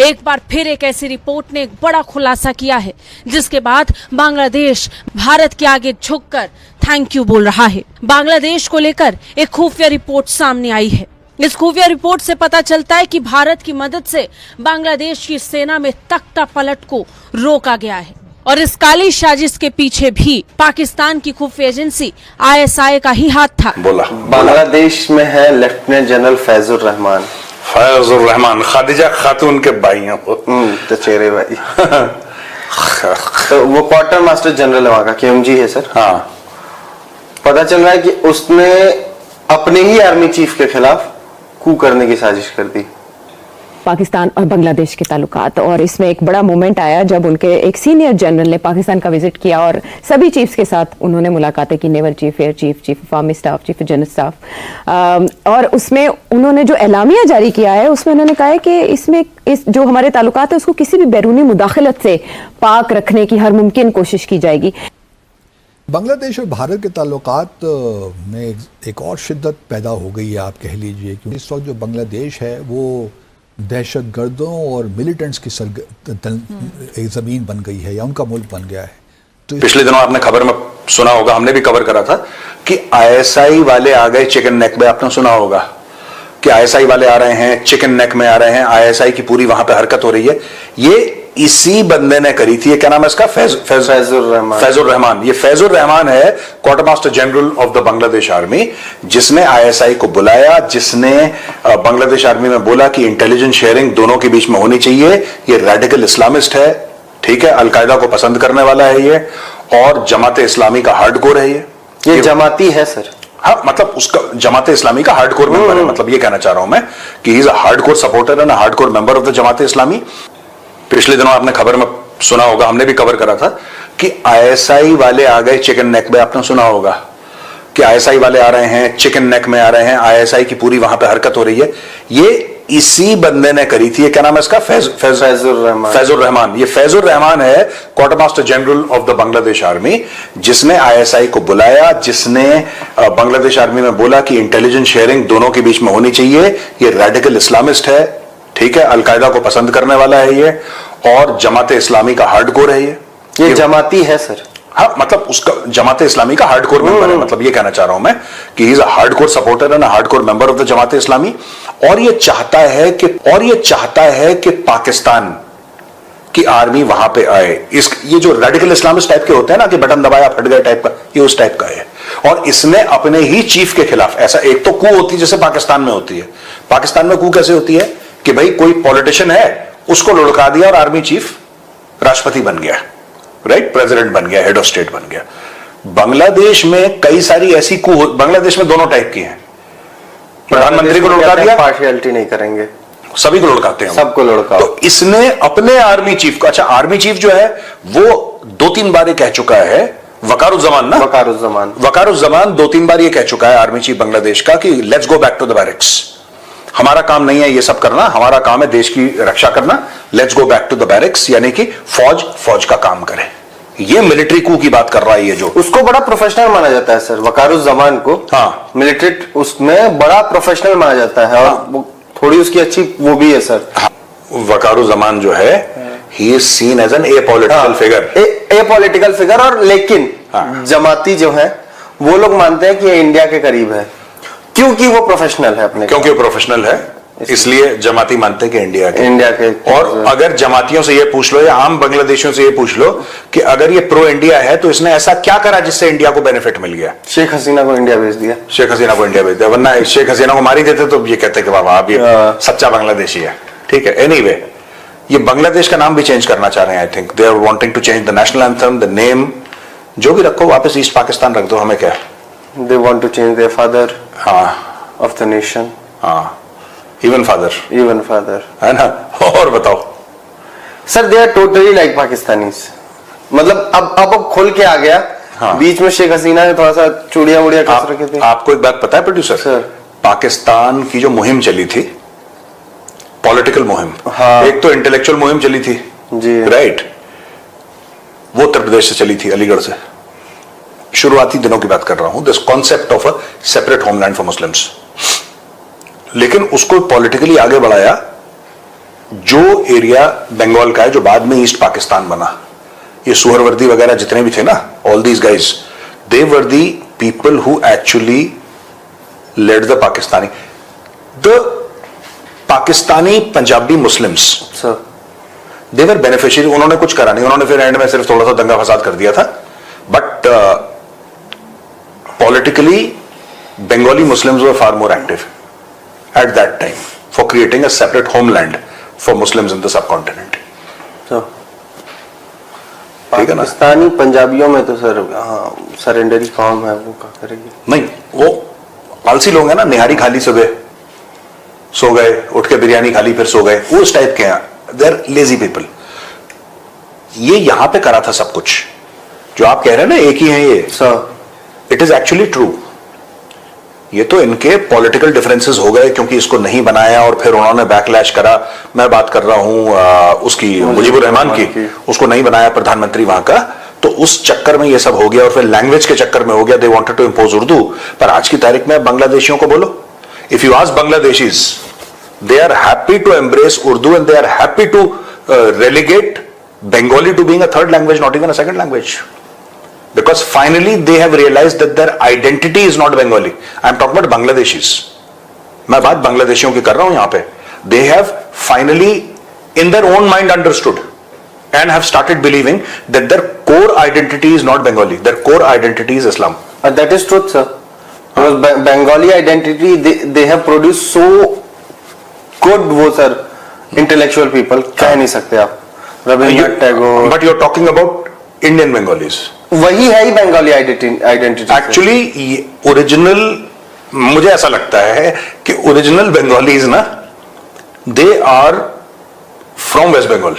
एक बार फिर एक ऐसी रिपोर्ट ने एक बड़ा खुलासा किया है, जिसके बाद बांग्लादेश भारत के आगे झुककर थैंक यू बोल रहा है। बांग्लादेश को लेकर एक खुफिया रिपोर्ट सामने आई है। इस खुफिया रिपोर्ट से पता चलता है कि भारत की मदद से बांग्लादेश की सेना में तख्ता पलट को रोका गया है और इस काली साजिश के पीछे भी पाकिस्तान की खुफिया एजेंसी ISI का ही हाथ था। बोला बांग्लादेश में है lieutenant general Faizur Rahman. Khadija खातून के भाई हैं वो, तो चेहरे भाई तो वो क्वार्टर मास्टर जनरल है वहां का, KMG है सर। हाँ, पता चल रहा है कि उसने अपने ही आर्मी चीफ के खिलाफ कू करने की साजिश कर दी। पाकिस्तान और बांग्लादेश के ताल्लुकात, और इसमें एक बड़ा मोमेंट आया जब उनके एक सीनियर जनरल ने पाकिस्तान का विजिट किया और सभी चीफ्स के साथ उन्होंने मुलाकातें की, naval chief, air chief, chief of army staff, chief of general staff, और उसमें उन्होंने जो एलामिया जारी किया है उसमें उन्होंने कहा है कि इसमें इस जो हमारे ताल्लुकात है उसको किसी भी बैरूनी मुदाखलत से पाक रखने की हर मुमकिन कोशिश की जाएगी। बांग्लादेश और भारत के ताल्लुकात में एक और शिद्दत पैदा हो गई है, आप कह लीजिए, क्योंकि इस वक्त जो बांग्लादेश है वो दहशत गर्दों और मिलिटेंट्स की एक ज़मीन बन गई है या उनका मुल्क बन गया है। तो पिछले दिनों आपने खबर में सुना होगा, हमने भी कवर करा था कि ISI वाले आ गए चिकन नेक में। आपने सुना होगा कि ISI वाले आ रहे हैं, चिकन नेक में आ रहे हैं, ISI की पूरी वहां पे हरकत हो रही है। ये इसी बंदे ने करी थी। क्या नाम है इसका? फैजुर रहमान। ये फैजुर रहमान है quarter master general of the Bangladesh army, जिसने ISI को बुलाया, जिसने बांग्लादेश आर्मी में बोला कि इंटेलिजेंस शेयरिंग दोनों के बीच में होनी चाहिए। ये रेडिकल इस्लामिस्ट है, ठीक है, अलकायदा को पसंद करने वाला है ये, और जमाते इस्लामी का हार्डकोर है ये जमाती है सर। हाँ, मतलब उसका जमाते इस्लामी का हार्डकोर मेंबर है। मतलब ये कहना चाह रहा हूं मैं कि he is a hardcore supporter and hardcore member of the जमाते इस्लामी। पिछले दिनों आपने खबर में सुना होगा, हमने भी कवर करा था कि ISI वाले आ गए चिकन नेक में। आपने सुना होगा कि ISI वाले आ रहे हैं, चिकन नेक में आ रहे हैं, ISI की पूरी वहां पे हरकत हो रही है। ये इसी बंदे ने करी थी। क्या नाम है इसका? फैजुर रहमान। ये फैजुर रहमान है quarter master general of the Bangladesh army, जिसने ISI को बुलाया, जिसने बांग्लादेश आर्मी में बोला कि इंटेलिजेंस शेयरिंग दोनों के बीच में होनी चाहिए। ये रेडिकल इस्लामिस्ट है, ठीक है, अलकायदा को पसंद करने वाला है ये, और जमाते इस्लामी का हार्डकोर है ये जमाती है सर। हाँ, मतलब उसका जमाते इस्लामी का हार्डकोर मेंबर है। मतलब ये कहना चाह रहा हूं मैं कि he is a hardcore supporter and hardcore member of the जमाते इस्लामी। और ये चाहता है कि पाकिस्तान की आर्मी वहां पे आए। ये जो रेडिकल इस्लामिस्ट टाइप के होते हैं ना कि बटन दबाया फट गए टाइप का, ये उस टाइप का है। और इसने अपने ही चीफ के खिलाफ ऐसा, एक तो कू होती है जैसे पाकिस्तान में होती है। पाकिस्तान में कू कैसे होती है कि भाई कोई पॉलिटिशियन है, उसको लुढ़का दिया और आर्मी चीफ राष्ट्रपति बन गया, राइट, प्रेसिडेंट बन गया, हेड ऑफ स्टेट बन गया। बांग्लादेश में कई सारी ऐसी कू, बांग्लादेश में दोनों टाइप की हैं। प्रधानमंत्री को लुढ़का दिया, पार्शियलिटी नहीं करेंगे, सभी को लुढ़काते हैं, सबको लुढ़काओ। तो इसने अपने आर्मी चीफ को, अच्छा आर्मी चीफ जो है वो 2-3 बार ये कह चुका है, वकारुज्जमान 2-3 बार ये कह चुका है आर्मी चीफ बांग्लादेश का कि let's go back to the barracks. हमारा काम नहीं है ये सब करना, हमारा काम है देश की रक्षा करना। Let's go back to the barracks, यानी कि फौज का काम करे। ये मिलिट्री कू की बात कर रहा है। ये जो उसको बड़ा प्रोफेशनल माना जाता है सर, वकारुज्जमान को। हाँ, मिलिट्री उसमें बड़ा प्रोफेशनल माना जाता है। हाँ, और थोड़ी उसकी अच्छी वो भी है सर। हाँ, वकारुज्जमान जो है he is seen as an apolitical figure, apolitical figure. और लेकिन जमाती जो है वो लोग मानते हैं कि ये इंडिया के करीब है, क्योंकि वो प्रोफेशनल है अपने, क्योंकि वो प्रोफेशनल है, इसलिए जमाती मानते हैं कि इंडिया के। और अगर जमातियों से ये पूछ लो या आम बांग्लादेशियों से ये पूछ लो कि अगर ये प्रो इंडिया है तो इसने ऐसा क्या करा जिससे इंडिया को बेनिफिट मिल गया? शेख हसीना को इंडिया भेज दिया। वरना शेख हसीना को मारी देते तो ये कहते कि वाह आप ये सच्चा बांग्लादेशी है, ठीक है। एनीवे, ये बांग्लादेश का नाम भी चेंज करना चाह रहे हैं। I think they are wanting to change the national anthem, the name, जो भी रखो वापस ईस्ट पाकिस्तान रख दो, हमें क्या। They want to change their father of the nation. Even father, है ना। और बताओ sir, they are totally like Pakistanis. मतलब अब खोल के आ गया। हाँ। बीच में शेख हसीना ने थोड़ा सा चूड़िया वुड़िया कस रखे थे। आपको एक बात पता है प्रोड्यूसर सर, पाकिस्तान की जो मुहिम चली थी, पॉलिटिकल मुहिम, हाँ। एक तो इंटेलेक्चुअल मुहिम चली थी जी, राइट, वो उत्तर प्रदेश से चली थी, अलीगढ़ से। शुरुआती दिनों की बात कर रहा हूं, this concept of a separate homeland for Muslims. लेकिन उसको पॉलिटिकली आगे बढ़ाया जो एरिया बंगाल का है, जो बाद में ईस्ट पाकिस्तान बना, ये सुहरवर्दी वगैरह जितने भी थे ना, all these guys, they were the people who actually led the Pakistani Punjabi Muslims, sir they were beneficiary. उन्होंने कुछ करा नहीं, उन्होंने फिर एंड में सिर्फ थोड़ा सा दंगा फसाद कर दिया था, but politically Bengali Muslims were far more active at that time for creating a separate homeland for Muslims in the subcontinent. Sir ठीक है ना? पाकिस्तानी पंजाबियों में तो सर सरेंडरी कौम है, वो क्या करेगी? नहीं, वो आलसी लोग हैं ना, निहारी खाली सुबह सो गए, उठ के बिरयानी खाली फिर सो गए, वो उस टाइप के हैं, दे आर लेजी पीपल। ये यहां पे करा था सब कुछ जो आप कह रहे हैं ना, एक ही है ये, sir it is actually true. ये तो इनके पॉलिटिकल डिफरेंसेस हो गए क्योंकि इसको नहीं बनाया और फिर उन्होंने बैकलैश करा। मैं बात कर रहा हूं उसकी, मुजीबुर रहमान की, उसको नहीं बनाया प्रधानमंत्री वहां का, तो उस चक्कर में ये सब हो गया और फिर लैंग्वेज के चक्कर में हो गया, they wanted to impose Urdu. पर आज की तारीख में बांग्लादेशियों को बोलो, if you ask Bangladeshis, they are happy to embrace Urdu and they are happy to relegate Bengali to being a third language, not even a second language, because finally they have realized that their identity is not Bengali. I am talking about Bangladeshis. मैं बात बांग्लादेशियों की कर रहा हूं यहां पे. They have finally in their own mind understood and have started believing that their core identity is not Bengali. Their core identity is Islam. That is truth, sir. Because Bengali identity, they have produced so good, वो sir intellectual people, कह नहीं सकते आप. Rabindranath Tagore. But you're talking about Indian Bengalis. वही है ही Bengali identity. Actually original, मुझे ऐसा लगता है कि ओरिजिनल बंगालीज ना, they are from West Bengal.